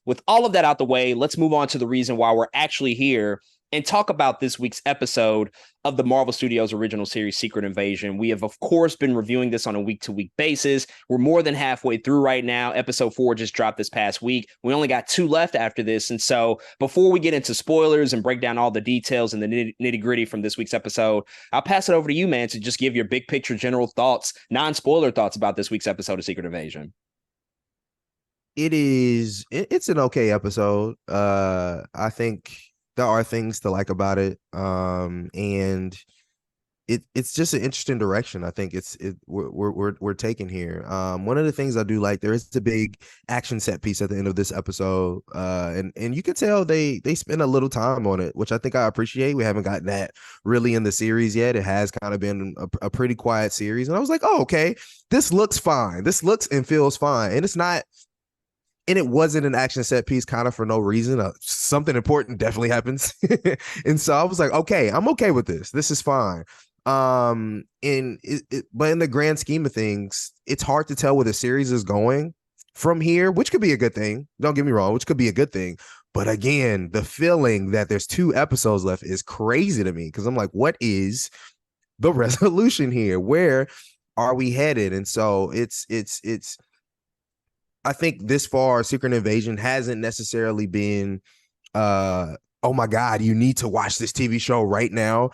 with all of that out the way, let's move on to the reason why we're actually here and talk about this week's episode of the Marvel Studios original series, Secret Invasion. We have, of course, been reviewing this on a week-to-week basis. We're more than halfway through right now. Episode 4 just dropped this past week. We only got 2 left after this. And so before we get into spoilers and break down all the details and the nitty-gritty from this week's episode, I'll pass it over to you, man, to just give your big picture general thoughts, non-spoiler thoughts about this week's episode of Secret Invasion. It's an okay episode. I think there are things to like about it. And it's just an interesting direction. I think we're taking here. One of the things I do like, there is a big action set piece at the end of this episode. And you can tell they spend a little time on it, which I think I appreciate. We haven't gotten that really in the series yet. It has kind of been a pretty quiet series. And I was like, oh, okay, this looks fine. This looks and feels fine. And it's not. And it wasn't an action set piece kind of for no reason. Something important definitely happens. And so I was like, okay, I'm okay with this. This is fine. But in the grand scheme of things, it's hard to tell where the series is going from here, which could be a good thing. Don't get me wrong, which could be a good thing. But again, the feeling that there's 2 episodes left is crazy to me, because I'm like, what is the resolution here? Where are we headed? And so it's I think this far, Secret Invasion hasn't necessarily been, oh my God, you need to watch this TV show right now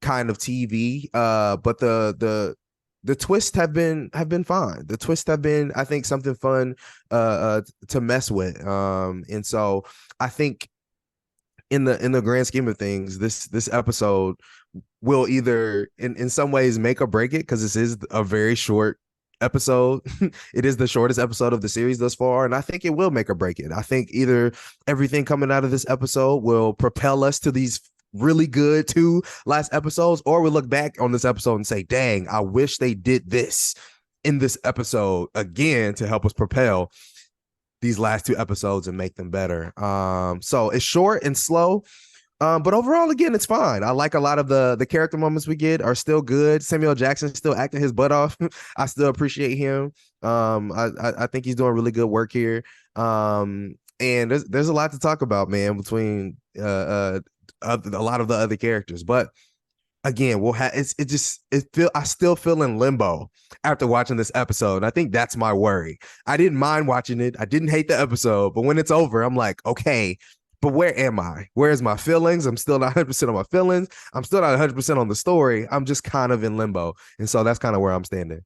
kind of TV. But the twists have been fine. The twists have been, I think, something fun to mess with. And so I think in the grand scheme of things, this episode will either in some ways make or break it, because this is a very short episode. It is the shortest episode of the series thus far, and I think it will make or break it. I think either everything coming out of this episode will propel us to these really good 2 last episodes, or we'll look back on this episode and say, dang, I wish they did this in this episode again to help us propel these last 2 episodes and make them better. So it's short and slow. But overall, again, it's fine. I like a lot of the character moments we get are still good. Samuel Jackson still acting his butt off. I still appreciate him. I think he's doing really good work here. And there's a lot to talk about, man, between a lot of the other characters. But again, I still feel in limbo after watching this episode. And I think that's my worry. I didn't mind watching it. I didn't hate the episode, but when it's over, I'm like, okay, but where am I? Where's my feelings? I'm still not 100% on my feelings. I'm still not 100% on the story. I'm just kind of in limbo. And so that's kind of where I'm standing.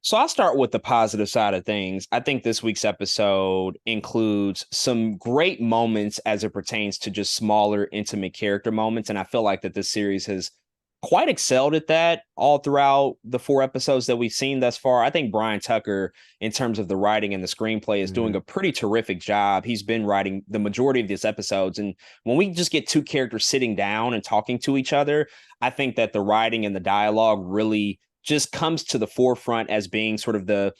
So I'll start with the positive side of things. I think this week's episode includes some great moments as it pertains to just smaller, intimate character moments. And I feel like that this series has quite excelled at that all throughout the 4 episodes that we've seen thus far. I think Brian Tucker, in terms of the writing and the screenplay, is doing a pretty terrific job. He's been writing the majority of these episodes. And when we just get 2 characters sitting down and talking to each other, I think that the writing and the dialogue really just comes to the forefront as being sort of the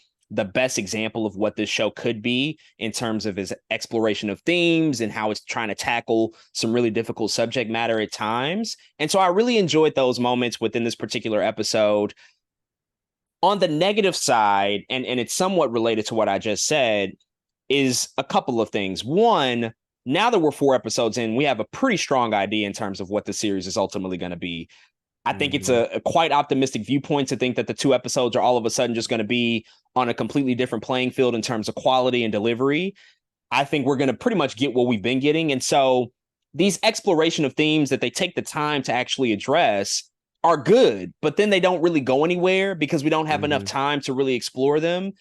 best example of what this show could be in terms of its exploration of themes and how it's trying to tackle some really difficult subject matter at times. And so I really enjoyed those moments within this particular episode. On the negative side, and it's somewhat related to what I just said, is a couple of things. One, now that we're 4 episodes in, we have a pretty strong idea in terms of what the series is ultimately going to be. I think it's a quite optimistic viewpoint to think that the 2 episodes are all of a sudden just going to be on a completely different playing field in terms of quality and delivery. I think we're going to pretty much get what we've been getting. And so these exploration of themes that they take the time to actually address are good, but then they don't really go anywhere because we don't have enough time to really explore them.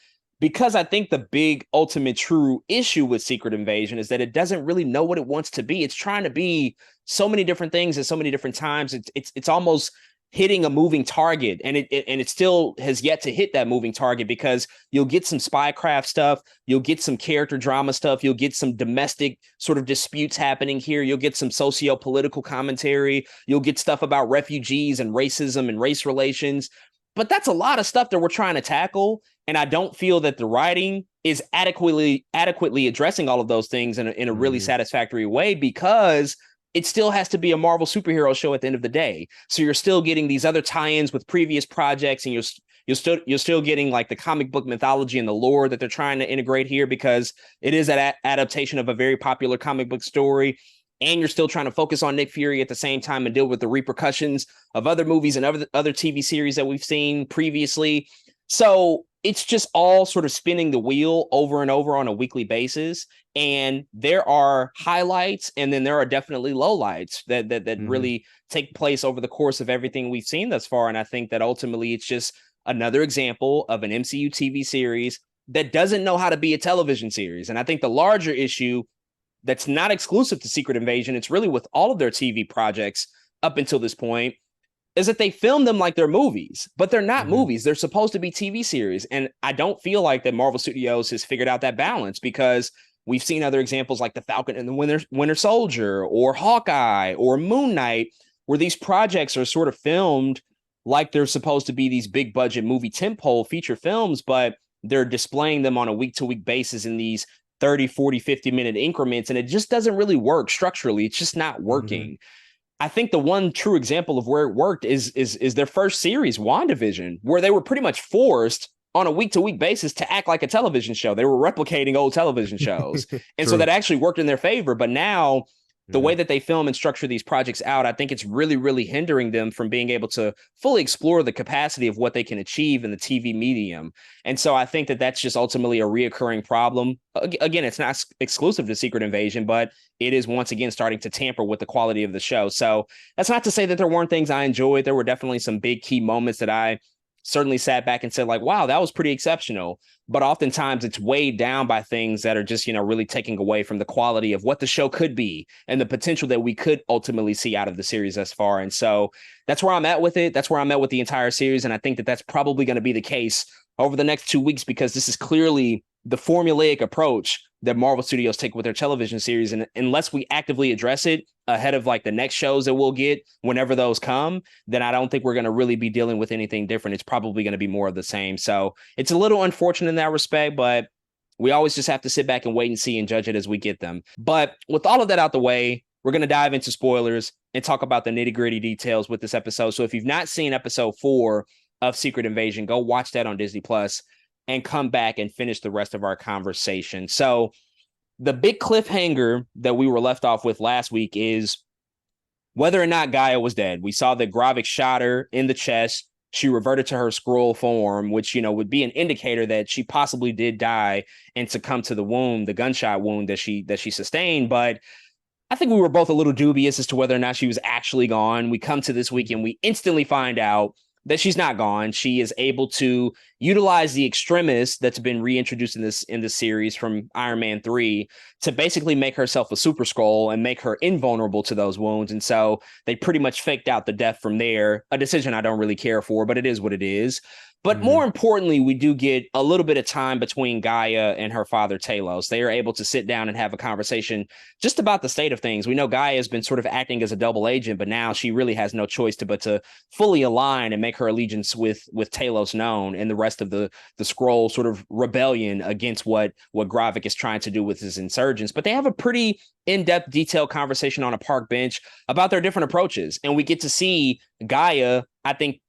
Because I think the big ultimate true issue with Secret Invasion is that it doesn't really know what it wants to be. It's trying to be so many different things at so many different times. It's almost hitting a moving target, and it still has yet to hit that moving target, because you'll get some spycraft stuff, you'll get some character drama stuff, you'll get some domestic sort of disputes happening here, you'll get some socio-political commentary, you'll get stuff about refugees and racism and race relations. But that's a lot of stuff that we're trying to tackle. And I don't feel that the writing is adequately addressing all of those things in a really satisfactory way, because it still has to be a Marvel superhero show at the end of the day. So you're still getting these other tie-ins with previous projects, and You're still getting like the comic book mythology and the lore that they're trying to integrate here because it is an adaptation of a very popular comic book story. And you're still trying to focus on Nick Fury at the same time and deal with the repercussions of other movies and other TV series that we've seen previously. So it's just all sort of spinning the wheel over and over on a weekly basis. And there are highlights and then there are definitely lowlights that really take place over the course of everything we've seen thus far. And I think that ultimately it's just another example of an MCU TV series that doesn't know how to be a television series. And I think the larger issue that's not exclusive to Secret Invasion, it's really with all of their TV projects up until this point, is that they film them like they're movies, but they're not movies. They're supposed to be TV series. And I don't feel like that Marvel Studios has figured out that balance because we've seen other examples like the Falcon and the Winter Soldier or Hawkeye or Moon Knight, where these projects are sort of filmed like they're supposed to be these big budget movie tentpole feature films, but they're displaying them on a week-to-week basis in these 30, 40, 50-minute increments. And it just doesn't really work structurally. It's just not working. I think the one true example of where it worked is their first series, WandaVision, where they were pretty much forced on a week-to-week basis to act like a television show. They were replicating old television shows. And so that actually worked in their favor. But now the way that they film and structure these projects out, I think it's really, really hindering them from being able to fully explore the capacity of what they can achieve in the TV medium. And so I think that that's just ultimately a reoccurring problem. Again, it's not exclusive to Secret Invasion, but it is once again starting to tamper with the quality of the show. So that's not to say that there weren't things I enjoyed. There were definitely some big key moments that I certainly sat back and said like, wow, that was pretty exceptional. But oftentimes it's weighed down by things that are just, really taking away from the quality of what the show could be and the potential that we could ultimately see out of the series thus far. And so that's where I'm at with it. That's where I'm at with the entire series. And I think that that's probably going to be the case over the next 2 weeks, because this is clearly the formulaic approach that Marvel Studios take with their television series. And unless we actively address it ahead of like the next shows that we'll get whenever those come, then I don't think we're going to really be dealing with anything different. It's probably going to be more of the same. So it's a little unfortunate in that respect, but we always just have to sit back and wait and see and judge it as we get them. But with all of that out the way, we're going to dive into spoilers and talk about the nitty gritty details with this episode. So if you've not seen episode 4 of Secret Invasion, go watch that on Disney Plus and come back and finish the rest of our conversation. So the big cliffhanger that we were left off with last week is whether or not Gaia was dead. We saw that Gravik shot her in the chest. She reverted to her Skrull form, which, would be an indicator that she possibly did die and succumb to the wound, the gunshot wound that she sustained. But I think we were both a little dubious as to whether or not she was actually gone. We come to this week and we instantly find out that she's not gone. She is able to utilize the Extremis that's been reintroduced in this series from Iron Man 3 to basically make herself a Super Skrull and make her invulnerable to those wounds. And so they pretty much faked out the death from there, a decision I don't really care for, but it is what it is. But more importantly, we do get a little bit of time between Gaia and her father, Talos. They are able to sit down and have a conversation just about the state of things. We know Gaia has been sort of acting as a double agent, but now she really has no choice but to fully align and make her allegiance with Talos known and the rest of the Skrull sort of rebellion against what Gravik is trying to do with his insurgents. But they have a pretty in-depth, detailed conversation on a park bench about their different approaches. And we get to see Gaia, I think,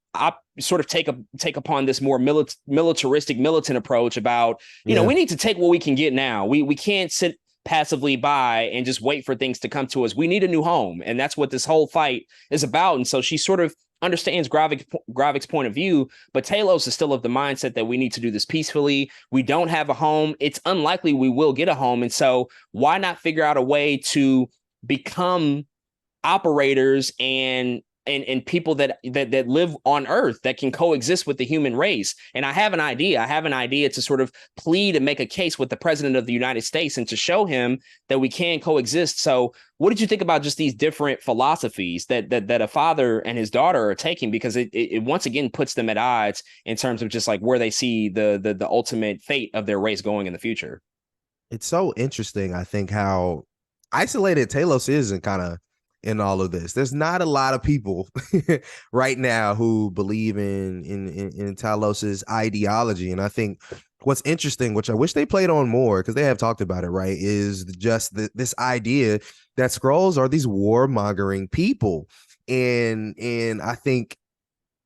sort of take upon this more militaristic, militant approach about, we need to take what we can get now. We can't sit passively by and just wait for things to come to us. We need a new home. And that's what this whole fight is about. And so she sort of understands Gravik's point of view, but Talos is still of the mindset that we need to do this peacefully. We don't have a home. It's unlikely we will get a home. And so why not figure out a way to become operators and people that live on Earth that can coexist with the human race. And I have an idea to sort of plead and make a case with the president of the United States and to show him that we can coexist. So what did you think about just these different philosophies that a father and his daughter are taking? Because it once again puts them at odds in terms of just like where they see the ultimate fate of their race going in the future. It's so interesting, I think, how isolated Talos is and kind of in all of this. There's not a lot of people right now who believe in Talos's ideology. And I think what's interesting, which I wish they played on more because they have talked about it, right, is just this idea that Skrulls are these warmongering people. And I think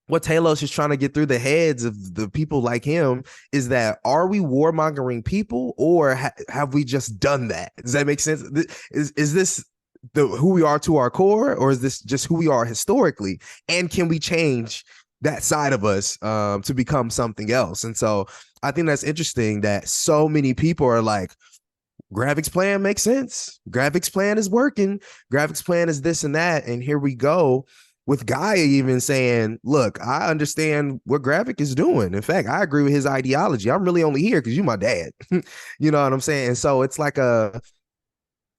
what Talos is trying to get through the heads of the people like him is that, are we warmongering people, or have we just done that? Does that make sense? Is this who we are to our core, or is this just who we are historically? And can we change that side of us to become something else? And so I think that's interesting that so many people are like, graphics plan makes sense. Graphics plan is working. Graphics plan is this and that. And here we go with Gaia even saying, look, I understand what graphic is doing. In fact, I agree with his ideology. I'm really only here because you my dad. You know what I'm saying? And so it's like I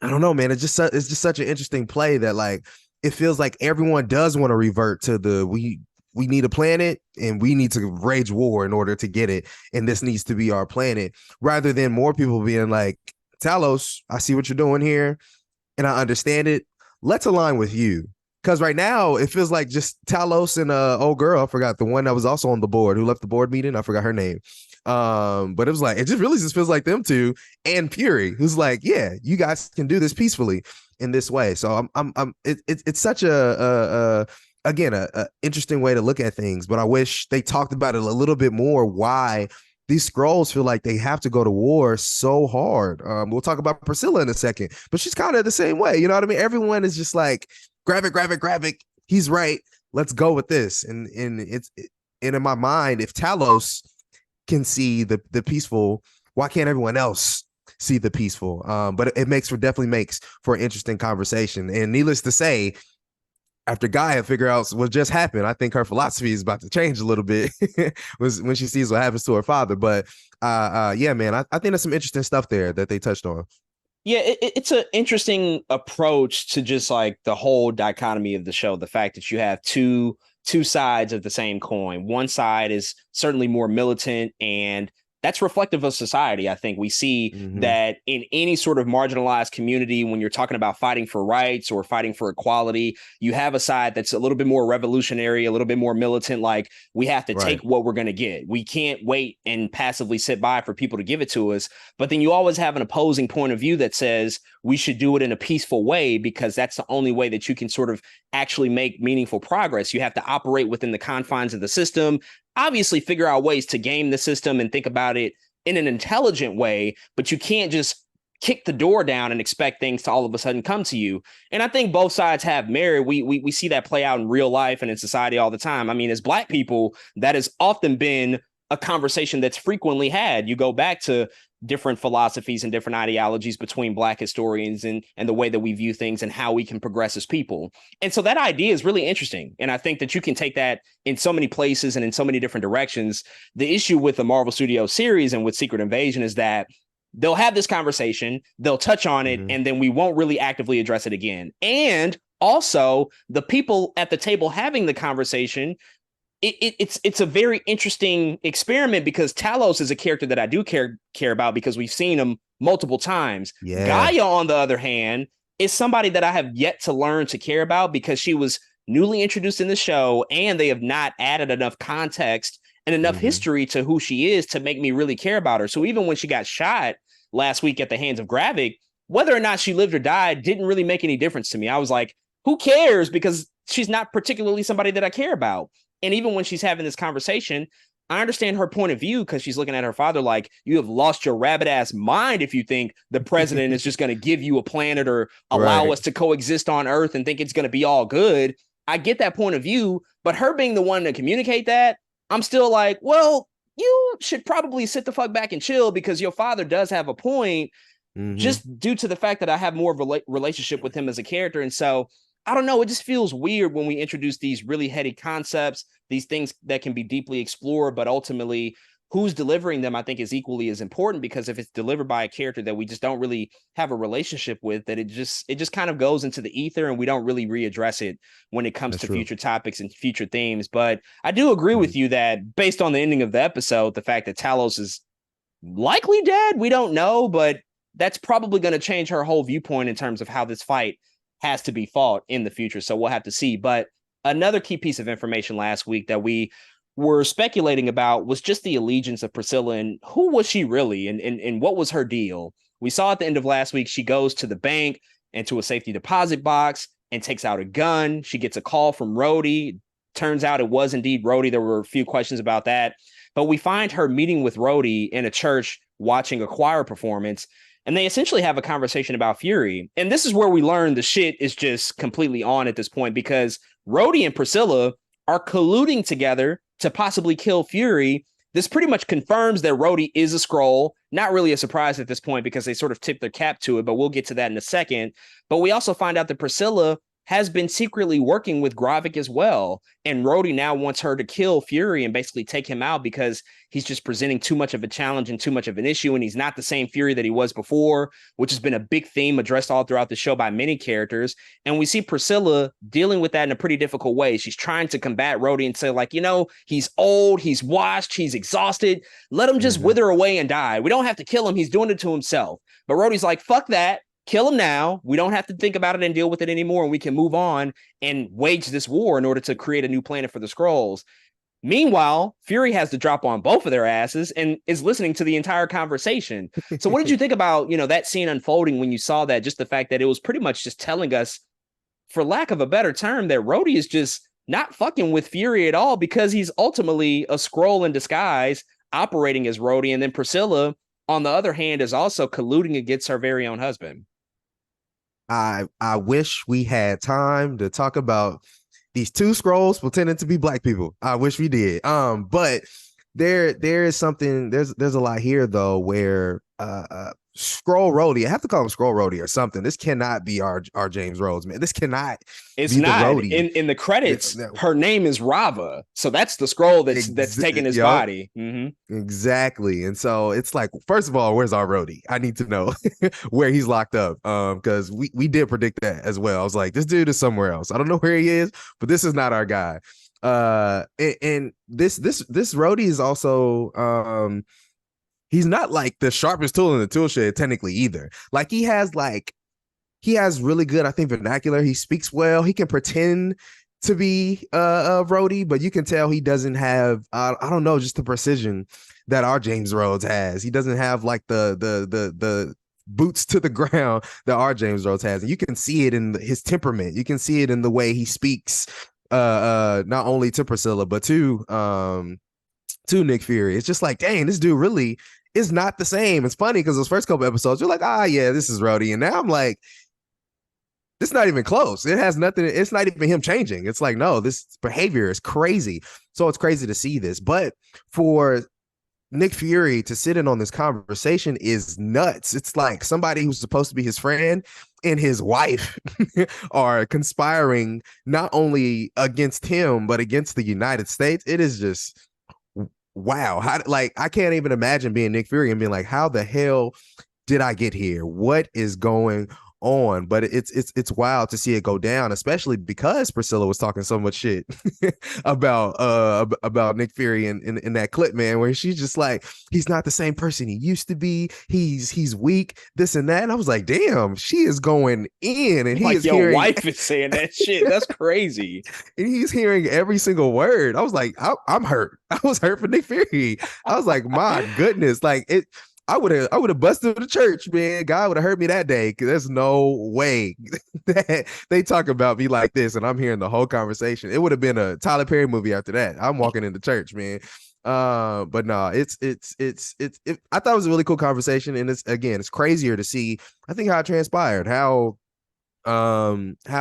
don't know, man. It's just such an interesting play that, like, it feels like everyone does want to revert to we need a planet and we need to wage war in order to get it. And this needs to be our planet, rather than more people being like, Talos, I see what you're doing here and I understand it. Let's align with you. Because right now it feels like just Talos and old girl, I forgot the one that was also on the board who left the board meeting. I forgot her name. But it was like, it just really just feels like them two and Fury, who's like, yeah, you guys can do this peacefully in this way. So it's such again, a interesting way to look at things, but I wish they talked about it a little bit more. Why these Skrulls feel like they have to go to war so hard. We'll talk about Priscilla in a second, but she's kind of the same way. You know what I mean? Everyone is just like, graphic. He's right. Let's go with this. And in my mind, if Talos can see the peaceful, why can't everyone else see the peaceful? But it definitely makes for an interesting conversation. And needless to say, after Gaia figure out what just happened, I think her philosophy is about to change a little bit when she sees what happens to her father. But yeah, man, I think there's some interesting stuff there that they touched on. Yeah, it's an interesting approach to just like the whole dichotomy of the show. The fact that you have two sides of the same coin. One side is certainly more militant, and that's reflective of society. I think we see that in any sort of marginalized community, when you're talking about fighting for rights or fighting for equality, you have a side that's a little bit more revolutionary, a little bit more militant. Like, we have to take what we're going to get. We can't wait and passively sit by for people to give it to us. But then you always have an opposing point of view that says we should do it in a peaceful way, because that's the only way that you can sort of actually make meaningful progress. You have to operate within the confines of the system, obviously figure out ways to game the system and think about it in an intelligent way, but you can't just kick the door down and expect things to all of a sudden come to you. And I think both sides have merit. We see that play out in real life and in society all the time. I mean, as Black people, that has often been a conversation that's frequently had. You go back to different philosophies and different ideologies between Black historians and the way that we view things and how we can progress as people. And so that idea is really interesting. And I think that you can take that in so many places and in so many different directions. The issue with the Marvel Studios series and with Secret Invasion is that they'll have this conversation, they'll touch on it, and then we won't really actively address it again. And also, the people at the table having the conversation, it's a very interesting experiment, because Talos is a character that I do care about because we've seen him multiple times. Yeah. Gaia, on the other hand, is somebody that I have yet to learn to care about, because she was newly introduced in the show and they have not added enough context and enough history to who she is to make me really care about her. So even when she got shot last week at the hands of Gravik, whether or not she lived or died didn't really make any difference to me. I was like, who cares? Because she's not particularly somebody that I care about. And even when she's having this conversation, I understand her point of view, because she's looking at her father like, you have lost your rabbit ass mind if you think the president is just going to give you a planet or allow us to coexist on Earth and think it's going to be all good. I get that point of view, but her being the one to communicate that, I'm still like, well, you should probably sit the fuck back and chill, because your father does have a point, just due to the fact that I have more of a relationship with him as a character. And so I don't know, it just feels weird when we introduce these really heady concepts, these things that can be deeply explored, but ultimately who's delivering them, I think, is equally as important, because if it's delivered by a character that we just don't really have a relationship with, that it just kind of goes into the ether and we don't really readdress it when it comes to future topics and future themes. But I do agree with you that based on the ending of the episode, the fact that Talos is likely dead, we don't know, but that's probably going to change her whole viewpoint in terms of how this fight has to be fought in the future. So we'll have to see. But another key piece of information last week that we were speculating about was just the allegiance of Priscilla, and who was she really, and what was her deal. We saw at the end of last week, she goes to the bank and to a safety deposit box and takes out a gun. She gets a call from Rhodey turns out it was indeed Rhodey. There were a few questions about that. But we find her meeting with Rhodey in a church watching a choir performance. And they essentially have a conversation about Fury. And this is where we learn the shit is just completely on at this point, because Rhodey and Priscilla are colluding together to possibly kill Fury. This pretty much confirms that Rhodey is a Skrull. Not really a surprise at this point because they sort of tip their cap to it, but we'll get to that in a second. But we also find out that Priscilla has been secretly working with Gravik as well. And Rhodey now wants her to kill Fury and basically take him out because he's just presenting too much of a challenge and too much of an issue. And he's not the same Fury that he was before, which has been a big theme addressed all throughout the show by many characters. And we see Priscilla dealing with that in a pretty difficult way. She's trying to combat Rhodey and say, like, you know, he's old, he's washed, he's exhausted. Let him just wither away and die. We don't have to kill him. He's doing it to himself. But Rhodey's like, fuck that. Kill him now. We don't have to think about it and deal with it anymore. And we can move on and wage this war in order to create a new planet for the Skrulls. Meanwhile, Fury has to drop on both of their asses and is listening to the entire conversation. So what did you think about, you know, that scene unfolding when you saw that? Just the fact that it was pretty much just telling us, for lack of a better term, that Rhodey is just not fucking with Fury at all because he's ultimately a Skrull in disguise operating as Rhodey. And then Priscilla, on the other hand, is also colluding against her very own husband. I wish we had time to talk about these two Skrulls pretending to be black people. I wish we did. But there is something, there's a lot here though where Skrull Rhodey, I have to call him Skrull Rhodey or something. This cannot be our James Rhodes, man. This cannot it's be not the Rhodey. In the credits. Her name is Rava, so that's the Skrull that's taking his body. Exactly. And so it's like, first of all, where's our Rhodey? I need to know where he's locked up, because we did predict that as well. I was like, this dude is somewhere else. I don't know where he is, but this is not our guy. And this Rhodey is also he's not like the sharpest tool in the tool shed technically either. Like he has really good, I think, vernacular. He speaks well. He can pretend to be Rhodey, but you can tell he doesn't have I don't know, just the precision that our James Rhodes has. He doesn't have like the boots to the ground that our James Rhodes has. And you can see it in his temperament. You can see it in the way he speaks not only to Priscilla but to Nick Fury. It's just like, dang, this dude really is not the same. It's funny because those first couple episodes, you're like, yeah, this is Rhodey. And now I'm like, it's not even close. It has nothing. It's not even him changing. It's like, no, this behavior is crazy. So it's crazy to see this. But for Nick Fury to sit in on this conversation is nuts. It's like somebody who's supposed to be his friend and his wife are conspiring not only against him, but against the United States. It is just, wow. Like, I can't even imagine being Nick Fury and being like, how the hell did I get here? What is going on? But it's wild to see it go down, especially because Priscilla was talking so much shit about Nick Fury in that clip, man, where she's just like, he's not the same person he used to be. He's weak, this and that. And I was like, damn, she is going in, and like, your wife is saying that shit. That's crazy. And he's hearing every single word. I was like, I'm hurt. I was hurt for Nick Fury. I was like, my goodness, like it. I would have busted the church, man. God would have heard me that day, because there's no way that they talk about me like this, and I'm hearing the whole conversation. It would have been a Tyler Perry movie after that. I'm walking into church, man. But no, it's I thought it was a really cool conversation, and it's crazier to see, I think, how it transpired, how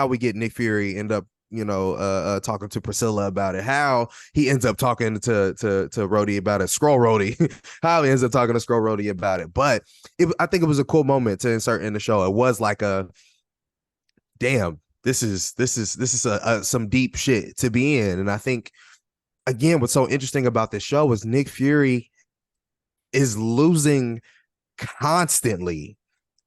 we get Nick Fury end up, talking to Priscilla about it, how he ends up talking to Rhodey about it, Skrull Rhodey, how he ends up talking to Skrull Rhodey about it. But I think it was a cool moment to insert in the show. It was like a, damn, this is some deep shit to be in. And I think, again, what's so interesting about this show is Nick Fury is losing constantly.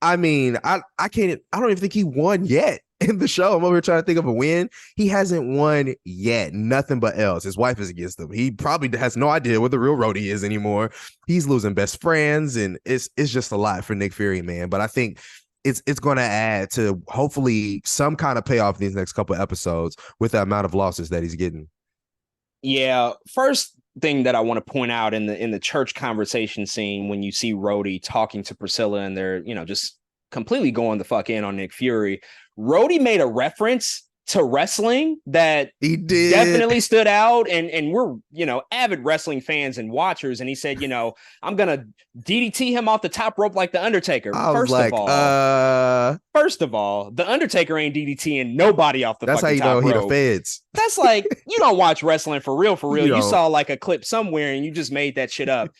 I mean, I don't even think he won yet in the show. I'm over here trying to think of a win. He hasn't won yet. Nothing but else. His wife is against him. He probably has no idea what the real Rhodey is anymore. He's losing best friends, and it's just a lot for Nick Fury, man. But I think it's going to add to hopefully some kind of payoff in these next couple of episodes with the amount of losses that he's getting. Yeah. First thing that I want to point out in the church conversation scene, when you see Rhodey talking to Priscilla and they're, just completely going the fuck in on Nick Fury, Rhodey made a reference to wrestling that He did. definitely stood out. And we're, avid wrestling fans and watchers. And he said, I'm going to DDT him off the top rope like the Undertaker. I was like, First of all, the Undertaker ain't DDTing nobody off the that's how fucking you know top he the rope. feds. That's like, you don't watch wrestling for real, for real. You You don't. saw like a clip somewhere and you just made that shit up.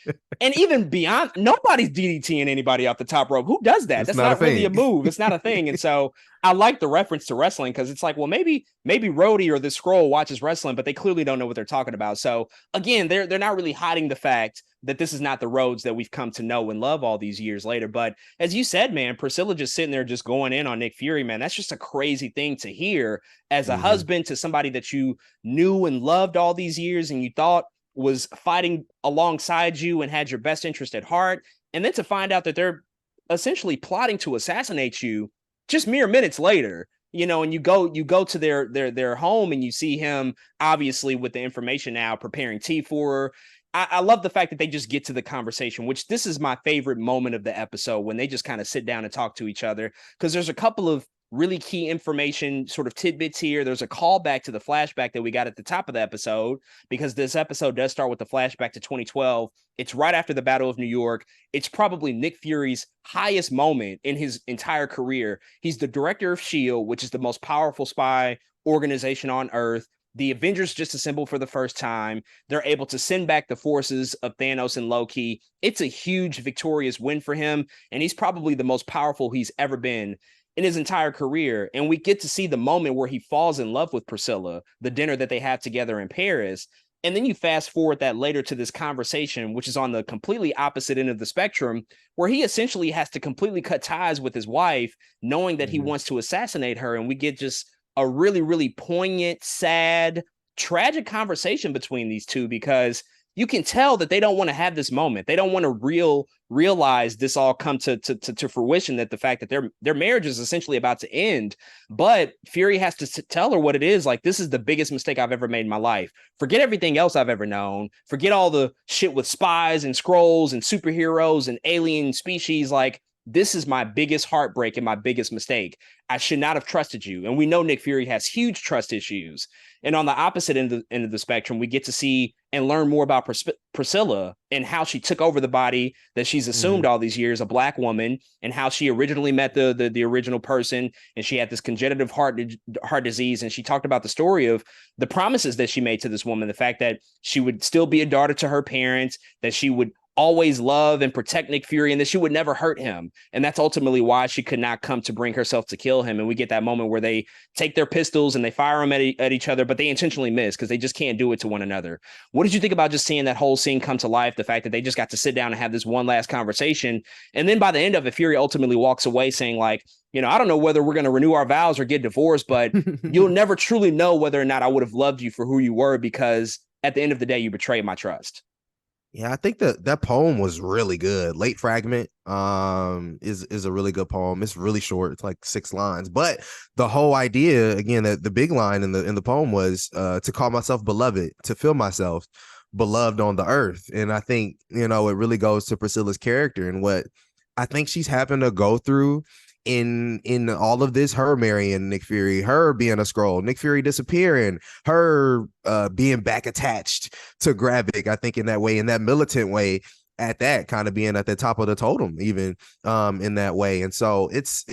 And even beyond, nobody's DDTing anybody off the top rope. Who does that? It's That's not a not really thing. a move. It's not a thing. And so I like the reference to wrestling because it's like, well, maybe Rhodey or the Scroll watches wrestling, but they clearly don't know what they're talking about. So again, they're not really hiding the fact that this is not the Rhodes that we've come to know and love all these years later. But as you said, man, Priscilla just sitting there just going in on Nick Fury, man, that's just a crazy thing to hear as a husband to somebody that you knew and loved all these years and you thought was fighting alongside you and had your best interest at heart. And then to find out that they're essentially plotting to assassinate you just mere minutes later, and you go to their home and you see him obviously with the information now preparing tea for her. I love the fact that they just get to the conversation, which this is my favorite moment of the episode when they just kind of sit down and talk to each other, because there's a couple of really key information sort of tidbits here. There's a callback to the flashback that we got at the top of the episode, because this episode does start with the flashback to 2012. It's right after the Battle of New York. It's probably Nick Fury's highest moment in his entire career. He's the director of S.H.I.E.L.D., which is the most powerful spy organization on Earth. The Avengers just assembled for the first time. They're able to send back the forces of Thanos and Loki. It's a huge victorious win for him, and he's probably the most powerful he's ever been in his entire career. And we get to see the moment where he falls in love with Priscilla, the dinner that they have together in Paris. And then you fast forward that later to this conversation, which is on the completely opposite end of the spectrum, where he essentially has to completely cut ties with his wife, knowing that he wants to assassinate her. And we get just a really, really poignant, sad, tragic conversation between these two, because you can tell that they don't want to have this moment. They don't want to realize this all come to fruition, that the fact that their marriage is essentially about to end. But Fury has to tell her what it is. Like, this is the biggest mistake I've ever made in my life. Forget everything else I've ever known. Forget all the shit with spies and scrolls and superheroes and alien species. Like, this is my biggest heartbreak and my biggest mistake. I should not have trusted you. And we know Nick Fury has huge trust issues. And on the opposite end of the spectrum, we get to see and learn more about Priscilla and how she took over the body that she's assumed all these years, a Black woman, and how she originally met the original person. And she had this congenital heart disease. And she talked about the story of the promises that she made to this woman, the fact that she would still be a daughter to her parents, that she would always love and protect Nick Fury, and that she would never hurt him. And that's ultimately why she could not come to bring herself to kill him. And we get that moment where they take their pistols and they fire them at each other, but they intentionally miss because they just can't do it to one another. What did you think about just seeing that whole scene come to life? The fact that they just got to sit down and have this one last conversation. And then by the end of it, Fury ultimately walks away saying, like, I don't know whether we're going to renew our vows or get divorced, but you'll never truly know whether or not I would have loved you for who you were, because at the end of the day, you betrayed my trust. Yeah, I think that poem was really good. Late Fragment is a really good poem. It's really short. It's like 6 lines. But the whole idea, again, that the big line in the poem was to call myself beloved, to feel myself beloved on the earth. And I think, it really goes to Priscilla's character and what I think she's having to go through in all of this, her marrying Nick Fury, her being a Skrull, Nick Fury disappearing, her being back attached to Gravik, I think in that way, in that militant way, at that kind of being at the top of the totem, even in that way. And so it's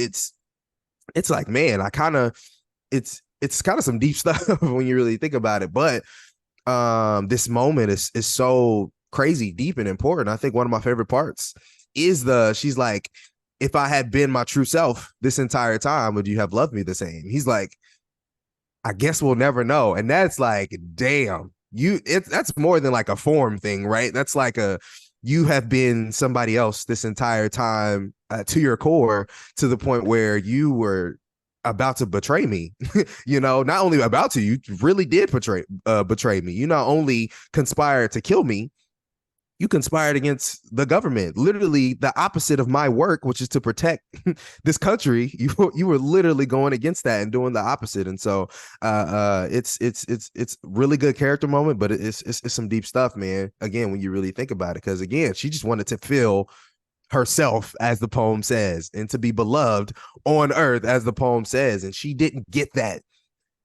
like, man, it's kind of some deep stuff when you really think about it. But this moment is so crazy, deep, and important. I think one of my favorite parts is she's like, if I had been my true self this entire time, would you have loved me the same? He's like, I guess we'll never know. And that's like, damn, that's more than like a form thing, right? That's like you have been somebody else this entire time to your core, to the point where you were about to betray me. Not only about to, you really did betray me. You not only conspired to kill me, you conspired against the government, literally the opposite of my work, which is to protect this country. You were literally going against that and doing the opposite. And so it's really good character moment, but it's some deep stuff, man. Again, when you really think about it, because again, she just wanted to feel herself, as the poem says, and to be beloved on earth, as the poem says, and she didn't get that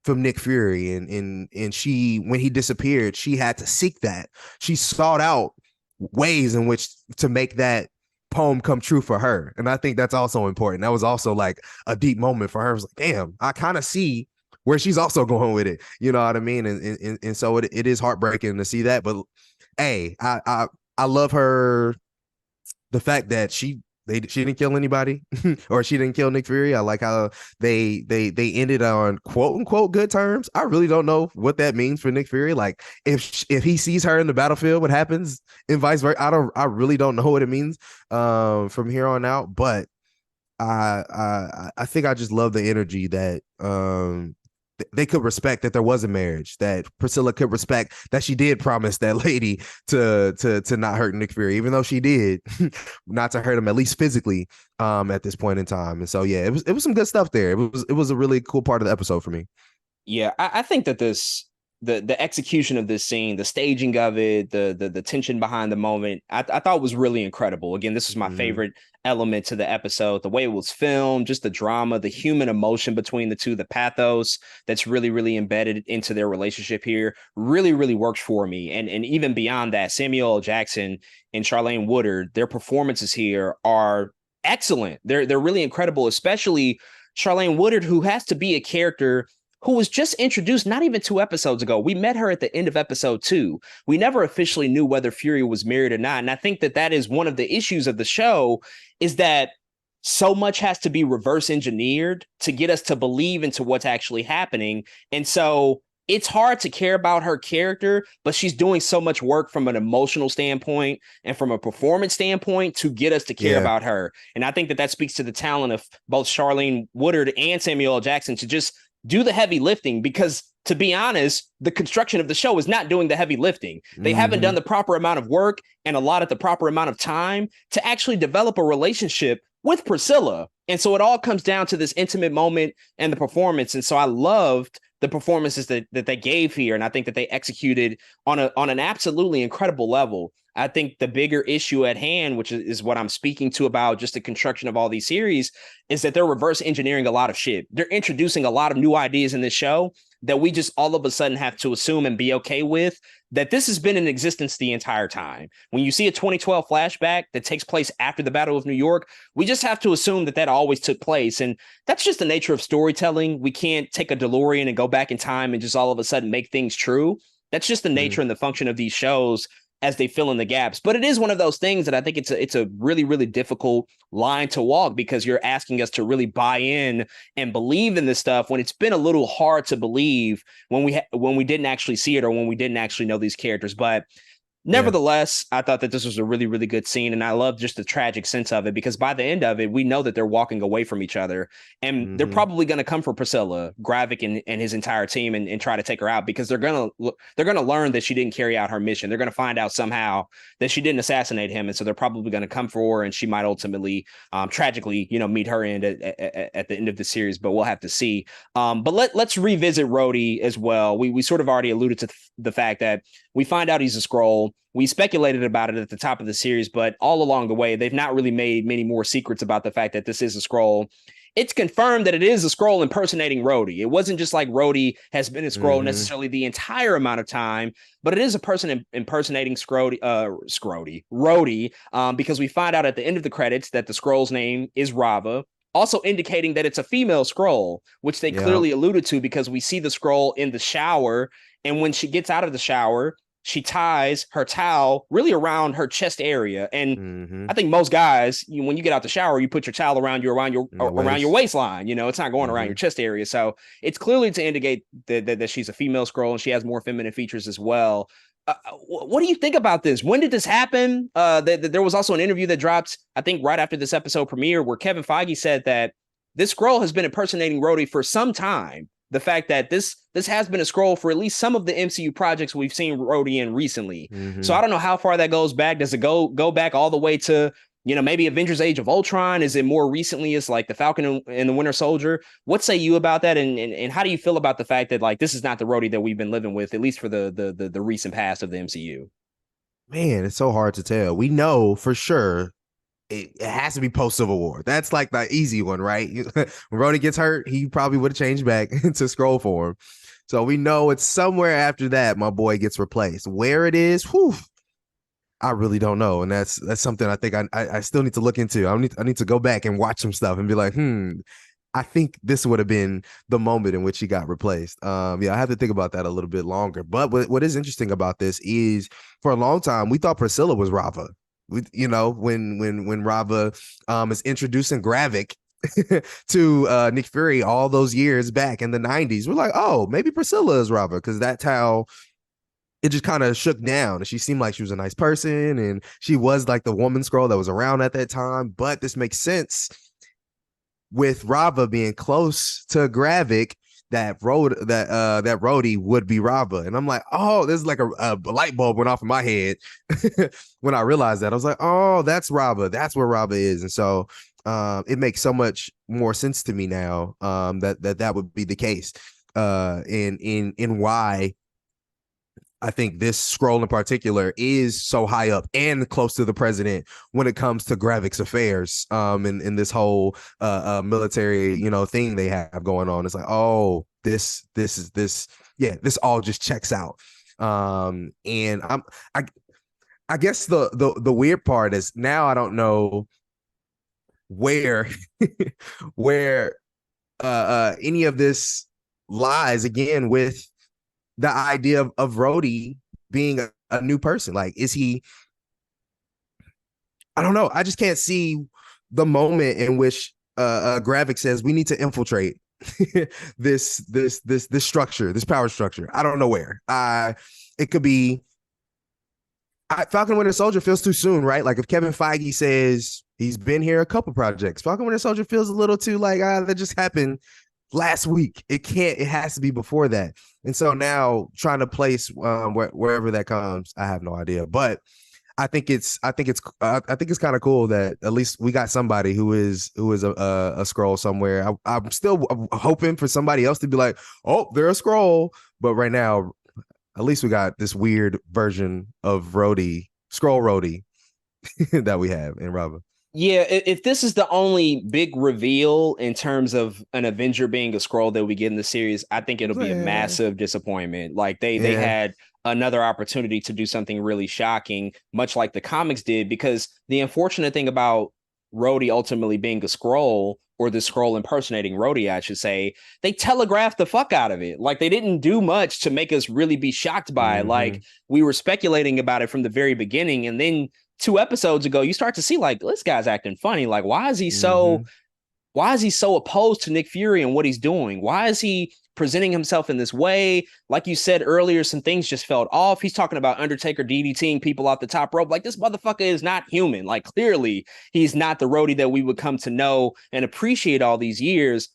from Nick Fury, and she, when he disappeared, she had to seek that. She sought out ways in which to make that poem come true for her, and I think that's also important. That was also like a deep moment for her. It was like, damn, I kind of see where she's also going with it. You know what I mean? And so it is heartbreaking to see that. But hey, I love her, the fact that she didn't kill anybody or she didn't kill Nick Fury. I like how they ended on quote unquote good terms. I really don't know what that means for Nick Fury. Like if he sees her in the battlefield, what happens, and vice versa. I really don't know what it means from here on out. But I think I just love the energy that they could respect that there was a marriage, that Priscilla could respect that she did promise that lady to not hurt Nick Fury, even though she did, not to hurt him, at least physically, at this point in time. And so yeah, it was some good stuff there. It was a really cool part of the episode for me. Yeah, I think that the execution of this scene, the staging of it, the tension behind the moment, I thought was really incredible. Again, this was my Mm-hmm. favorite element to the episode. The way it was filmed, just the drama, the human emotion between the two, the pathos that's really, really embedded into their relationship here, really, really works for me. And even beyond that, Samuel L. Jackson and Charlene Woodard, their performances here are excellent. They're really incredible, especially Charlene Woodard, who has to be a character who was just introduced not even 2 episodes ago. We met her at the end of episode 2. We never officially knew whether Fury was married or not. And I think that that is one of the issues of the show, is that so much has to be reverse engineered to get us to believe into what's actually happening. And so it's hard to care about her character, but she's doing so much work from an emotional standpoint and from a performance standpoint to get us to care Yeah. about her. And I think that that speaks to the talent of both Charlene Woodard and Samuel L. Jackson to just do the heavy lifting, because to be honest, the construction of the show is not doing the heavy lifting. They haven't Mm-hmm. done the proper amount of work and a lot at the proper amount of time to actually develop a relationship with Priscilla. And so it all comes down to this intimate moment and the performance. And so I loved the performances that they gave here. And I think that they executed on an absolutely incredible level. I think the bigger issue at hand, which is what I'm speaking to about just the construction of all these series, is that they're reverse engineering a lot of shit. They're introducing a lot of new ideas in this show that we just all of a sudden have to assume and be okay with, that this has been in existence the entire time. When you see a 2012 flashback that takes place after the Battle of New York, we just have to assume that that always took place. And that's just the nature of storytelling. We can't take a DeLorean and go back in time and just all of a sudden make things true. That's just the Mm-hmm. nature and the function of these shows as they fill in the gaps. But it is one of those things that I think it's a really, really difficult line to walk, because you're asking us to really buy in and believe in this stuff when it's been a little hard to believe when we didn't actually see it, or when we didn't actually know these characters. But Yeah. nevertheless, I thought that this was a really, really good scene, and I love just the tragic sense of it, because by the end of it, we know that they're walking away from each other, and they're Mm-hmm. probably going to come for Priscilla, Gravik, and his entire team, and try to take her out, because they're gonna learn that she didn't carry out her mission. They're gonna find out somehow that she didn't assassinate him, and so they're probably going to come for her, and she might ultimately, tragically, meet her end at the end of the series. But we'll have to see. But let's revisit Rhodey as well. We sort of already alluded to the fact that we find out he's a Skrull. We speculated about it at the top of the series, but all along the way, they've not really made many more secrets about the fact that this is a Skrull. It's confirmed that it is a Skrull impersonating Rhodey. It wasn't just like Rhodey has been a Skrull Mm-hmm. necessarily the entire amount of time, but it is a person impersonating Rhodey, because we find out at the end of the credits that the Skrull's name is Rava, also indicating that it's a female Skrull, which they Yeah. clearly alluded to, because we see the Skrull in the shower, and when she gets out of the shower, she ties her towel really around her chest area. And Mm-hmm. I think most guys, when you get out the shower, you put your towel Your around your waist. waistline. It's not going around Mm-hmm. your chest area. So it's clearly to indicate that she's a female Skrull, and she has more feminine features as well. What do you think about this? When did this happen? There was also an interview that dropped, I think, right after this episode premiere, where Kevin Feige said that this Skrull has been impersonating Rhodey for some time. The fact that this has been a Skrull for at least some of the MCU projects we've seen Rhodey in recently. So Mm-hmm. I don't know how far that goes back. Does it go back all the way to maybe Avengers Age of Ultron? Is it more recently? It's like the Falcon and the Winter Soldier. What say you about that? And how do you feel about the fact that, like, this is not the Rhodey that we've been living with, at least for the recent past of the MCU? Man, it's so hard to tell. We know for sure it has to be post Civil War. That's like the easy one, right? When Rhodey gets hurt, he probably would have changed back to scroll form. So we know it's somewhere after that my boy gets replaced. Where it is, whew, I really don't know, and that's something I think I still need to look into. I need to go back and watch some stuff and be like, I think this would have been the moment in which he got replaced. Yeah, I have to think about that a little bit longer. But what is interesting about this is, for a long time we thought Priscilla was Rava. When Rava is introducing Gravik to Nick Fury all those years back in the 90s, we're like, oh, maybe Priscilla is Rava, because that's how it just kind of shook down. And she seemed like she was a nice person, and she was like the woman scroll that was around at that time. But this makes sense with Rava being close to Gravik, that Rhodey would be Rava. And I'm like, oh, there's like a light bulb went off in my head when I realized that. I was like, oh, that's Rava. That's where Rava is. And so it makes so much more sense to me now, that would be the case, in why I think this scroll in particular is so high up and close to the president when it comes to Gravik's affairs, in this whole military, thing they have going on. It's like, oh, this all just checks out. And I guess the weird part is now I don't know where where any of this lies again with the idea of Rhodey being a new person. Like, is he? I don't know. I just can't see the moment in which Gravik says we need to infiltrate this structure, this power structure. I don't know where. It could be. Falcon Winter Soldier feels too soon, right? Like if Kevin Feige says he's been here a couple projects, Falcon Winter Soldier feels a little too like that just happened last week. It has to be before that. And so now trying to place wherever that comes, I have no idea. But I think it's kind of cool that at least we got somebody who is a scroll somewhere. I'm still hoping for somebody else to be like, oh, they're a scroll. But right now, at least we got this weird version of Rhodey, scroll Rhodey, that we have in Rava. Yeah, if this is the only big reveal in terms of an Avenger being a scroll that we get in the series, I think it'll be a massive disappointment. Like they had another opportunity to do something really shocking, much like the comics did, because the unfortunate thing about Rhodey ultimately being a scroll, or the scroll impersonating Rhodey, I should say, they telegraphed the fuck out of it. Like they didn't do much to make us really be shocked by it. Like we were speculating about it from the very beginning, and then 2 episodes ago, you start to see like this guy's acting funny. Like, why is he so opposed to Nick Fury and what he's doing? Why is he presenting himself in this way? Like you said earlier, some things just felt off. He's talking about Undertaker DDTing people off the top rope. Like, this motherfucker is not human. Like, clearly, he's not the Rhodey that we would come to know and appreciate all these years.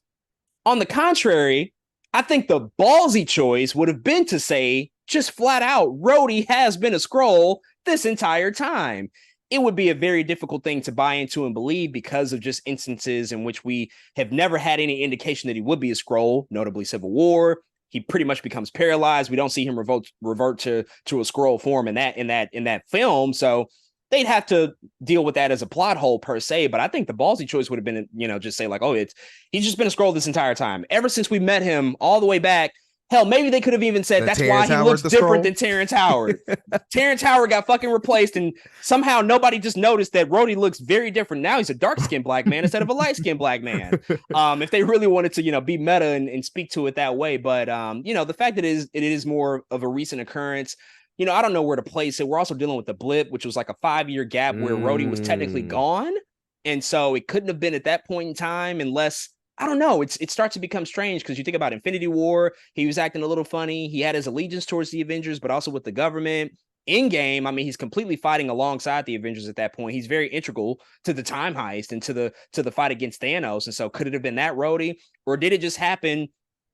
On the contrary, I think the ballsy choice would have been to say, just flat out, Rhodey has been a scroll this entire time. It would be a very difficult thing to buy into and believe because of just instances in which we have never had any indication that he would be a scroll, notably Civil War. He pretty much becomes paralyzed. We don't see him revert to a scroll form in that film. So they'd have to deal with that as a plot hole per se. But I think the ballsy choice would have been, just say like, oh, he's just been a scroll this entire time. Ever since we met him all the way back. Hell, maybe they could have even said that's why he looks different than Terrence Howard. Terrence Howard got fucking replaced, and somehow nobody just noticed that Rhodey looks very different. Now he's a dark-skinned black man instead of a light-skinned black man. If they really wanted to, be meta and speak to it that way. But, the fact that it is more of a recent occurrence, I don't know where to place it. We're also dealing with the blip, which was like a 5-year gap where Rhodey was technically gone. And so it couldn't have been at that point in time unless... I don't know. It starts to become strange because you think about Infinity War. He was acting a little funny. He had his allegiance towards the Avengers, but also with the government. Endgame, I mean, he's completely fighting alongside the Avengers at that point. He's very integral to the time heist and to the fight against Thanos. And so could it have been that Rhodey, or did it just happen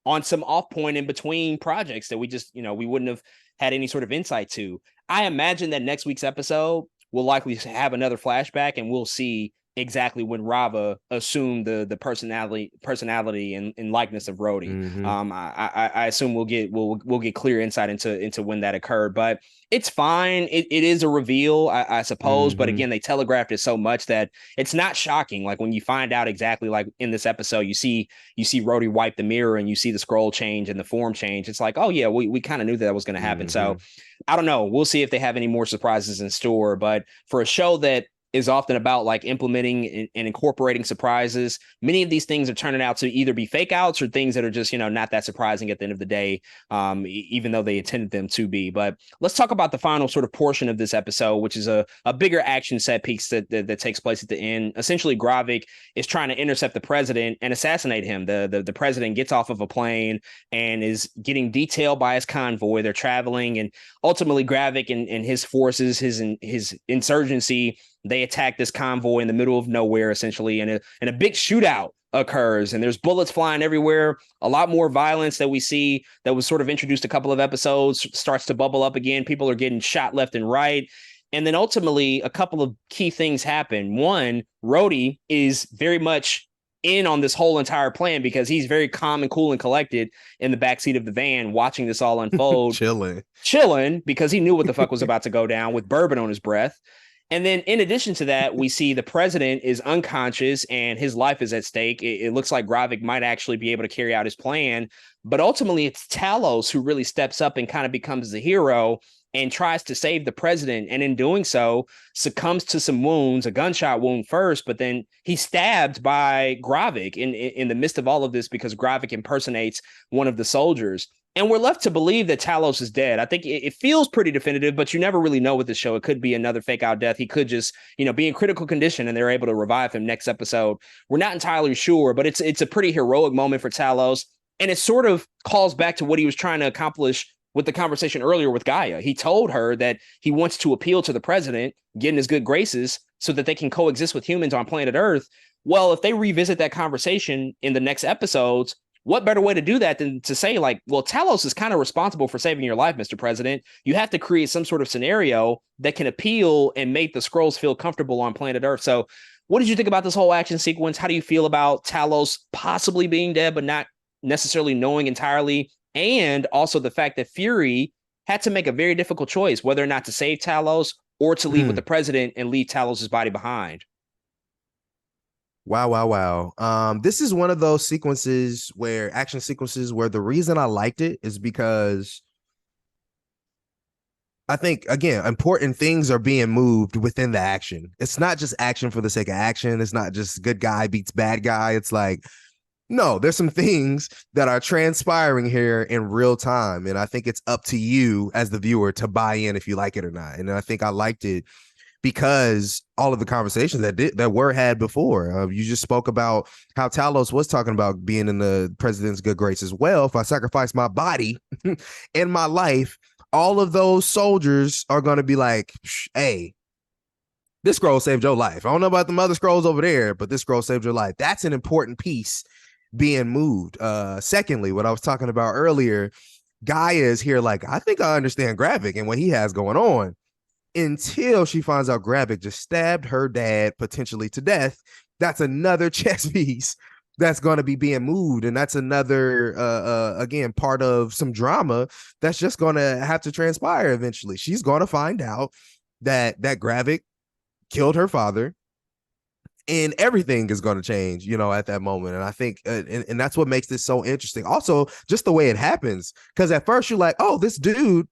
on some off point in between projects that we just, we wouldn't have had any sort of insight to? I imagine that next week's episode will likely have another flashback and we'll see exactly when Rava assumed the personality and likeness of Rhodey. Mm-hmm. I assume we'll get clear insight into when that occurred, but it's fine. It is a reveal, I suppose, but Mm-hmm. again, they telegraphed it so much that it's not shocking. Like when you find out exactly, like in this episode, you see Rhodey wipe the mirror and you see the scroll change and the form change. It's like, oh yeah, we kind of knew that was going to happen. Mm-hmm. So I don't know. We'll see if they have any more surprises in store. But for a show that is often about like implementing and incorporating surprises, many of these things are turning out to either be fake outs or things that are just, not that surprising at the end of the day, even though they intended them to be. But let's talk about the final sort of portion of this episode, which is a bigger action set piece that takes place at the end. Essentially, Gravik is trying to intercept the president and assassinate him. The president gets off of a plane and is getting detailed by his convoy. They're traveling, and ultimately Gravik and his forces, his insurgency, they attack this convoy in the middle of nowhere, essentially, and a big shootout occurs, and there's bullets flying everywhere. A lot more violence that we see that was sort of introduced a couple of episodes starts to bubble up again. People are getting shot left and right. And then ultimately, a couple of key things happen. One, Rhodey is very much in on this whole entire plan because he's very calm and cool and collected in the backseat of the van watching this all unfold, chilling because he knew what the fuck was about to go down with bourbon on his breath. And then in addition to that, we see the president is unconscious and his life is at stake. It looks like Gravik might actually be able to carry out his plan. But ultimately, it's Talos who really steps up and kind of becomes the hero and tries to save the president. And in doing so, succumbs to some wounds, a gunshot wound first, but then he's stabbed by Gravik in the midst of all of this because Gravik impersonates one of the soldiers. And we're left to believe that Talos is dead. I think it feels pretty definitive, but you never really know with the show. It could be another fake out death. He could just, be in critical condition and they're able to revive him next episode. We're not entirely sure, but it's a pretty heroic moment for Talos. And it sort of calls back to what he was trying to accomplish with the conversation earlier with Gaia. He told her that he wants to appeal to the president, get in his good graces so that they can coexist with humans on planet Earth. Well, if they revisit that conversation in the next episodes, what better way to do that than to say, like, well, Talos is kind of responsible for saving your life, Mr. President. You have to create some sort of scenario that can appeal and make the Skrulls feel comfortable on planet Earth. So what did you think about this whole action sequence? How do you feel about Talos possibly being dead, but not necessarily knowing entirely? And also the fact that Fury had to make a very difficult choice, whether or not to save Talos or to leave with the president and leave Talos' body behind. Wow, wow, wow. This is one of those action sequences where the reason I liked it is because I think, again, important things are being moved within the action. It's not just action for the sake of action. It's not just good guy beats bad guy. It's like, no, there's some things that are transpiring here in real time. And I think it's up to you as the viewer to buy in if you like it or not. And I think I liked it because all of the conversations that were had before. You just spoke about how Talos was talking about being in the president's good graces. Well, if I sacrifice my body and my life, all of those soldiers are going to be like, hey, this scroll saved your life. I don't know about the other scrolls over there, but this scroll saved your life. That's an important piece being moved. Secondly, what I was talking about earlier, Gaia is here like, I think I understand Gravik and what he has going on, until she finds out Gravik just stabbed her dad potentially to death. That's another chess piece that's going to be being moved, and that's another again part of some drama that's just going to have to transpire eventually. She's going to find out that Gravik killed her father, and everything is going to change, at that moment. And I think, and that's what makes this so interesting. Also, just the way it happens, because at first you're like, oh, this dude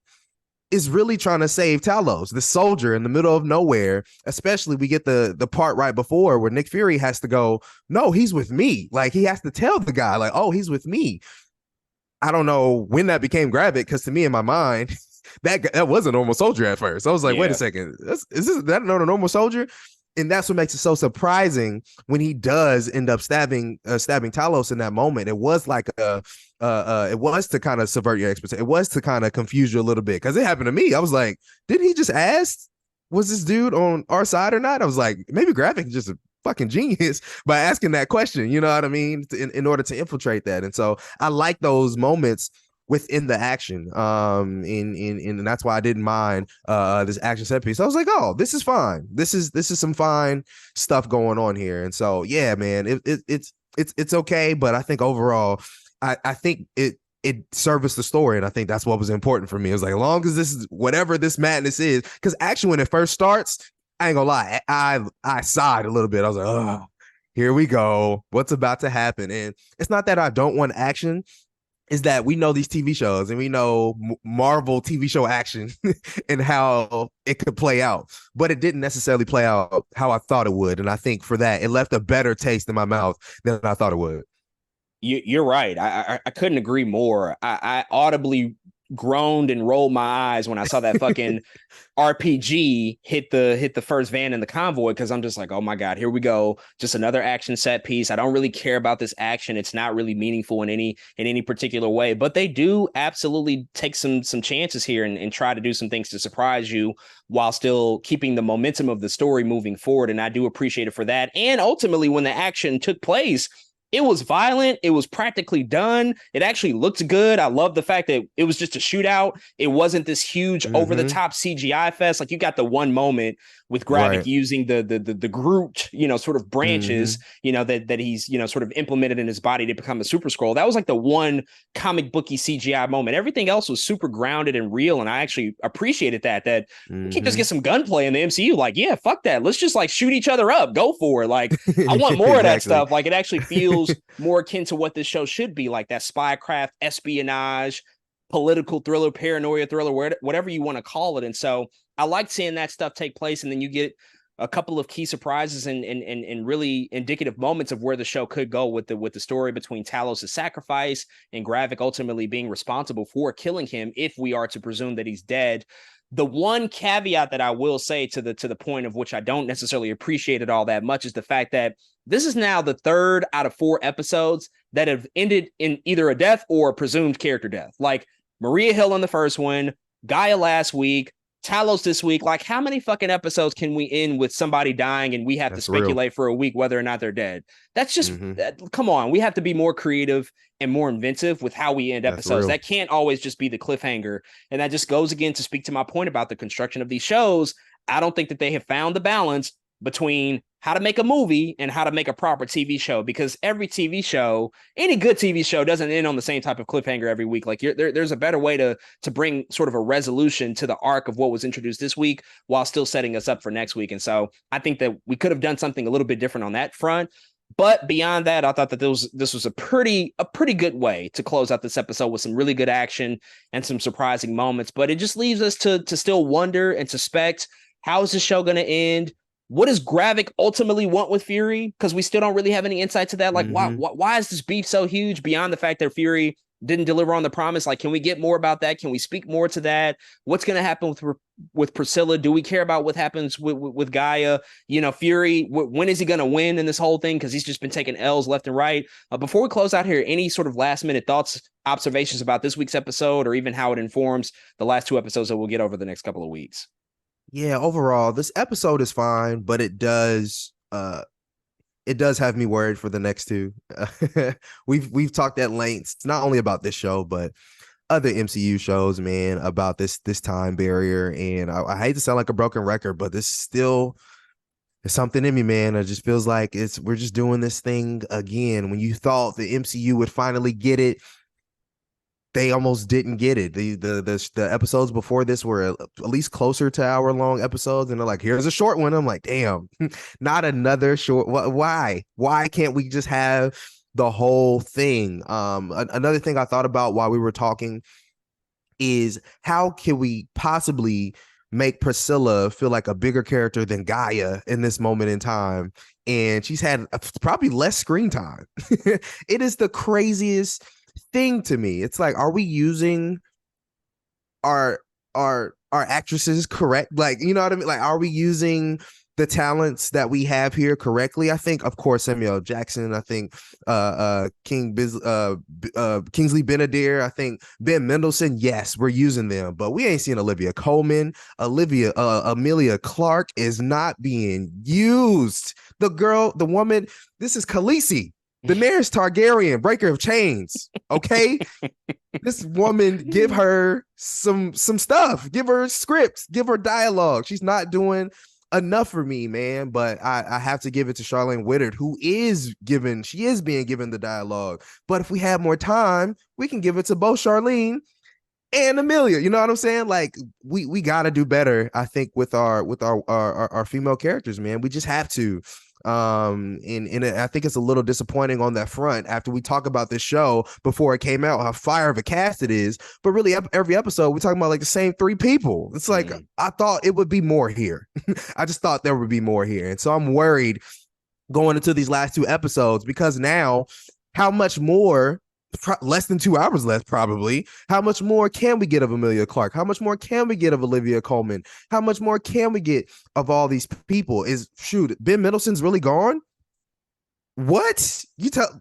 is really trying to save Talos, the soldier in the middle of nowhere. Especially we get the part right before where Nick Fury has to go, no, he's with me. Like, he has to tell the guy, like, oh, he's with me. I don't know when that became Gravik, because to me, in my mind, that was a normal soldier at first. I was like, wait a second, is that not a normal soldier? And that's what makes it so surprising when he does end up stabbing Talos in that moment. It was like it was to kind of subvert your expectation. It was to kind of confuse you a little bit, because it happened to me. I was like, didn't he just ask, was this dude on our side or not? I was like, maybe Gravik is just a fucking genius by asking that question. You know what I mean? In order to infiltrate that. And so I like those moments within the action. And that's why I didn't mind this action set piece. I was like, oh, this is fine. This is some fine stuff going on here. And so yeah, man, it's okay. But I think overall, I think it serviced the story, and I think that's what was important for me. It was like, as long as this is whatever this madness is, because actually when it first starts, I ain't gonna lie, I sighed a little bit. I was like, oh, here we go. What's about to happen? And it's not that I don't want action, is that we know these TV shows and we know Marvel TV show action and how it could play out, but it didn't necessarily play out how I thought it would. And I think for that, it left a better taste in my mouth than I thought it would. You're right. I couldn't agree more. I audibly groaned and rolled my eyes when I saw that fucking RPG hit the first van in the convoy, because I'm just like, oh my God, here we go. Just another action set piece. I don't really care about this action. It's not really meaningful in any particular way, but they do absolutely take some chances here and try to do some things to surprise you while still keeping the momentum of the story moving forward. And I do appreciate it for that. And ultimately, when the action took place, it was violent. It was practically done. It actually looked good. I love the fact that it was just a shootout. It wasn't this huge over the top CGI fest. Like, you got the one moment with Gravik using the Groot, sort of branches, that he's, sort of implemented in his body to become a Super Scroll. That was like the one comic booky CGI moment. Everything else was super grounded and real. And I actually appreciated that we can't just get some gunplay in the MCU. Like, yeah, fuck that. Let's just like shoot each other up. Go for it. Like, I want more of that stuff. Like, it actually feels more akin to what this show should be, like that spycraft, espionage, political thriller, paranoia thriller, whatever you want to call it. And so I liked seeing that stuff take place. And then you get a couple of key surprises and really indicative moments of where the show could go with the story between Talos' sacrifice and Gravik ultimately being responsible for killing him, if we are to presume that he's dead. The one caveat that I will say to the point of which I don't necessarily appreciate it all that much is the fact that this is now the 3rd out of 4 episodes that have ended in either a death or a presumed character death. Like Maria Hill in the first one, Gaia last week, Talos this week. Like, how many fucking episodes can we end with somebody dying and we have to speculate for a week whether or not they're dead? That's just, come on. We have to be more creative and more inventive with how we end episodes. That can't always just be the cliffhanger. And that just goes again to speak to my point about the construction of these shows. I don't think that they have found the balance between how to make a movie and how to make a proper TV show, because every TV show, any good TV show, doesn't end on the same type of cliffhanger every week. Like, there's a better way to bring sort of a resolution to the arc of what was introduced this week while still setting us up for next week. And so I think that we could have done something a little bit different on that front. But beyond that, I thought that this was a pretty good way to close out this episode with some really good action and some surprising moments. But it just leaves us to still wonder and suspect, how is this show going to end? What does Gravik ultimately want with Fury? Because we still don't really have any insight to that. Like, why is this beef so huge beyond the fact that Fury didn't deliver on the promise? Like, can we get more about that? Can we speak more to that? What's going to happen with Priscilla? Do we care about what happens with Gaia? Fury, when is he going to win in this whole thing? Because he's just been taking L's left and right. Before we close out here, any sort of last minute thoughts, observations about this week's episode, or even how it informs the last 2 episodes that we'll get over the next couple of weeks? Yeah, overall, this episode is fine, but it does have me worried for the next 2. We've talked at length, not only about this show, but other MCU shows, man, about this time barrier. And I hate to sound like a broken record, but this still is something in me, man. It just feels like we're just doing this thing again. When you thought the MCU would finally get it, they almost didn't get it. The episodes before this were at least closer to hour-long episodes, and they're like, here's a short one. I'm like, damn, not another short. Why can't we just have the whole thing? Another thing I thought about while we were talking is, how can we possibly make Priscilla feel like a bigger character than Gaia in this moment in time? And she's had probably less screen time. It is the craziest thing to me. It's like, are we using our actresses correct? Like, you know what I mean? Like, are we using the talents that we have here correctly? I think, of course, Samuel Jackson. I think Kingsley Benadir. I think Ben Mendelsohn. Yes, we're using them, but we ain't seen Olivia Colman. Amelia Clark is not being used. The woman. This is Khaleesi. Daenerys Targaryen, breaker of chains. Okay, this woman, give her some stuff, give her scripts, give her dialogue. She's not doing enough for me, man. But I have to give it to Charlene Whittard, who she is being given the dialogue. But if we had more time, we can give it to both Charlene and Amelia. You know what I'm saying? Like we gotta do better, I think, with our female characters, man. We just have to. And I think it's a little disappointing on that front after we talk about this show before it came out, how fire of a cast it is. But really, every episode we're talking about like the same three people. It's like I thought it would be more here. I just thought there would be more here, and so I'm worried going into these last two episodes, because now how much more, less than 2 hours left probably, how much more can we get of Amelia Clark? How much more can we get of Olivia Colman? How much more can we get of all these people? Ben Mendelsohn's really gone? What?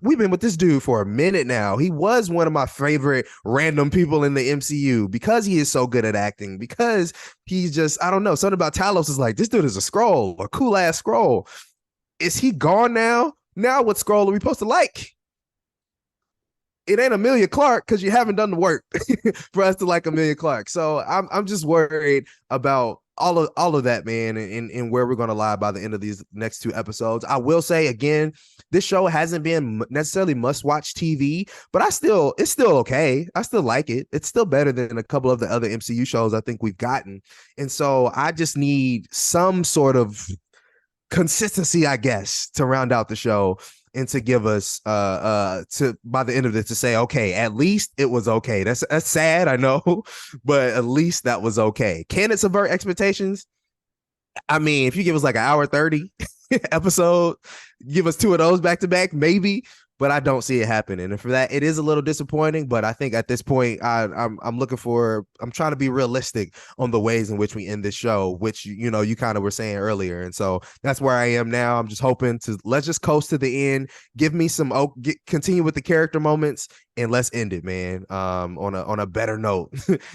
We've been with this dude for a minute now. He was one of my favorite random people in the MCU because he is so good at acting, because he's just, I don't know, something about Talos is like, this dude is a Skrull, a cool ass Skrull. Is he gone now? Now what Skrull are we supposed to like? It ain't Amelia Clark, because you haven't done the work for us to like Amelia Clark. So I'm just worried about all of that, man, and where we're going to lie by the end of these next two episodes. I will say again, this show hasn't been necessarily must-watch TV, but it's still okay. I still like it. It's still better than a couple of the other MCU shows I think we've gotten. And so I just need some sort of consistency, I guess, to round out the show, and to give us to by the end of it to say, okay, at least it was okay. That's sad, I know, but at least that was okay. Can it subvert expectations? I mean, if you give us like an hour 30 episode, give us two of those back to back, maybe, but I don't see it happening. And for that, it is a little disappointing. But I think at this point, I'm trying to be realistic on the ways in which we end this show, which, you know, you kind of were saying earlier. And so that's where I am now. I'm just hoping let's just coast to the end. Give me some, continue with the character moments, and let's end it, man. On a better note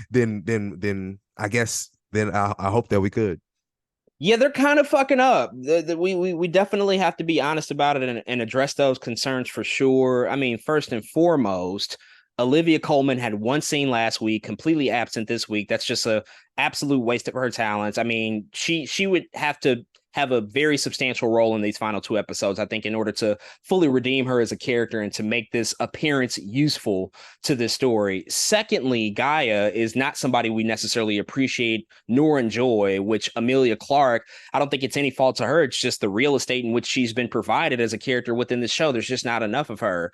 than I guess, than I hope that we could. Yeah, they're kind of fucking up. We definitely have to be honest about it and address those concerns for sure. I mean, first and foremost, Olivia Colman had one scene last week, completely absent this week. That's just a absolute waste of her talents. I mean, she would have to have a very substantial role in these final two episodes, I think, in order to fully redeem her as a character and to make this appearance useful to this story. Secondly, Gaia is not somebody we necessarily appreciate nor enjoy, which Amelia Clark, I don't think it's any fault to her. It's just the real estate in which she's been provided as a character within the show. There's just not enough of her.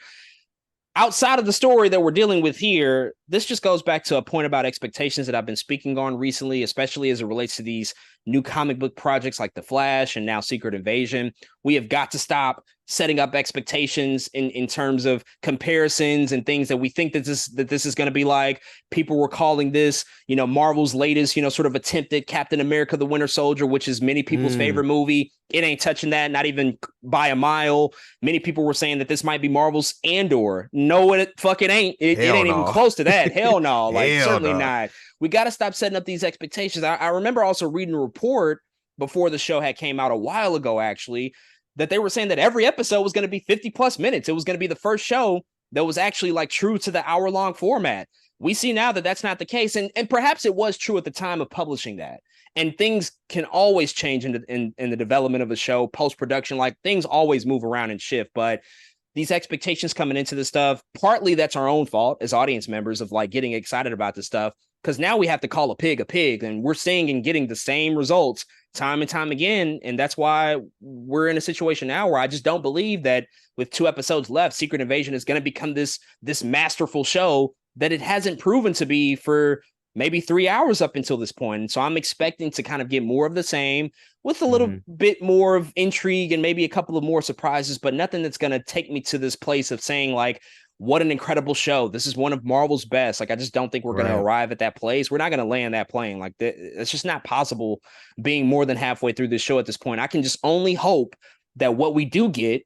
Outside of the story that we're dealing with here, this just goes back to a point about expectations that I've been speaking on recently, especially as it relates to these new comic book projects like The Flash and now Secret Invasion. We have got to stop setting up expectations in terms of comparisons and things that we think that this is going to be like. People were calling this, you know, Marvel's latest, you know, sort of attempt at Captain America, the Winter Soldier, which is many people's favorite movie. It ain't touching that, not even by a mile. Many people were saying that this might be Marvel's Andor. No, it fucking ain't. It ain't even close to that. Hell no. Like, certainly not. We got to stop setting up these expectations. I remember also reading a report before the show had came out a while ago, actually, that they were saying that every episode was going to be 50 plus minutes. It was going to be the first show that was actually like true to the hour-long format. We see now that that's not the case. And perhaps it was true at the time of publishing that. And things can always change in the development of a show, post-production, like things always move around and shift. But these expectations coming into this stuff, partly that's our own fault as audience members of like getting excited about this stuff, because now we have to call a pig, and we're seeing and getting the same results time and time again. And that's why we're in a situation now where I just don't believe that with 2 episodes left, Secret Invasion is going to become this masterful show that it hasn't proven to be for maybe 3 hours up until this point. And so I'm expecting to kind of get more of the same with a little bit more of intrigue and maybe a couple of more surprises, but nothing that's going to take me to this place of saying like, what an incredible show. This is one of Marvel's best. Like, I just don't think we're going to arrive at that place. We're not going to land that plane. Like, it's just not possible being more than halfway through this show at this point. I can just only hope that what we do get,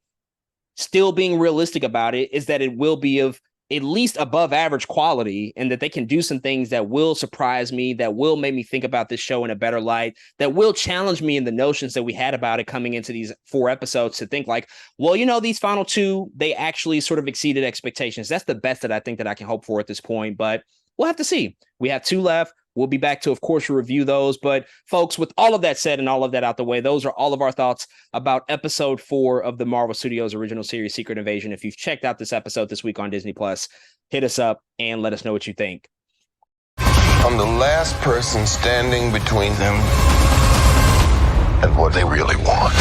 still being realistic about it, is that it will be of at least above average quality, and that they can do some things that will surprise me, that will make me think about this show in a better light, that will challenge me in the notions that we had about it coming into these 4 episodes, to think like, well, you know, these final 2, they actually sort of exceeded expectations. That's the best that I think that I can hope for at this point, but we'll have to see. We have 2 left. We'll be back to, of course, review those. But folks, with all of that said and all of that out the way, those are all of our thoughts about episode 4 of the Marvel Studios original series, Secret Invasion. If you've checked out this episode this week on Disney Plus, hit us up and let us know what you think. I'm the last person standing between them and what they really want.